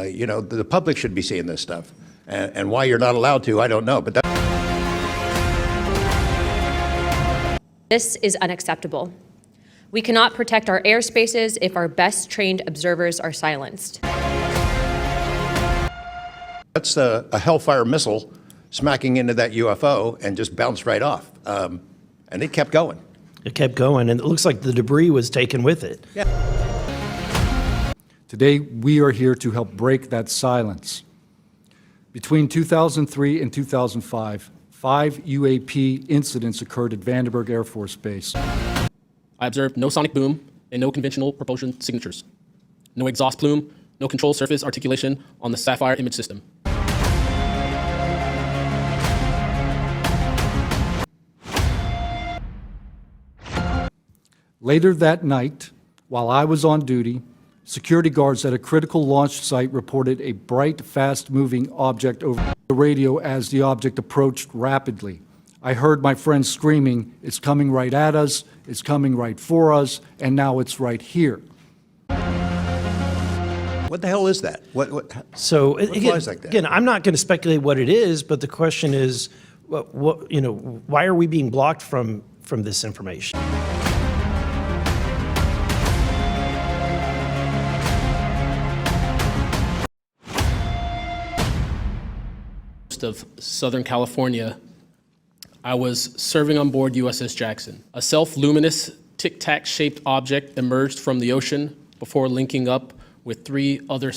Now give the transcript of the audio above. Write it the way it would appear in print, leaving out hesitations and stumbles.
You know, the public should be seeing this stuff. And why you're not allowed to, I don't know. But This is unacceptable. We cannot protect our airspaces if our best trained observers are silenced. that's a hellfire missile smacking into that UFO and just bounced right off. And it kept going. It kept going, and it looks like the debris was taken with it. Yeah. Today, we are here to help break that silence. Between 2003 and 2005, 5 UAP incidents occurred at Vandenberg Air Force Base. I observed no sonic boom and no conventional propulsion signatures. No exhaust plume, no control surface articulation on the Sapphire image system. Later that night, while I was on duty, security guards at a critical launch site reported a bright, fast-moving object over the radio as the object approached rapidly. I heard my friends screaming, "It's coming right at us, it's coming right for us, and now it's right here." What the hell is that? What So what flies like that? again, I'm not going to speculate what it is, but the question is, why are we being blocked from this information? Of Southern California, I was serving on board USS Jackson. A self-luminous, tic-tac shaped object emerged from the ocean before linking up with 3 other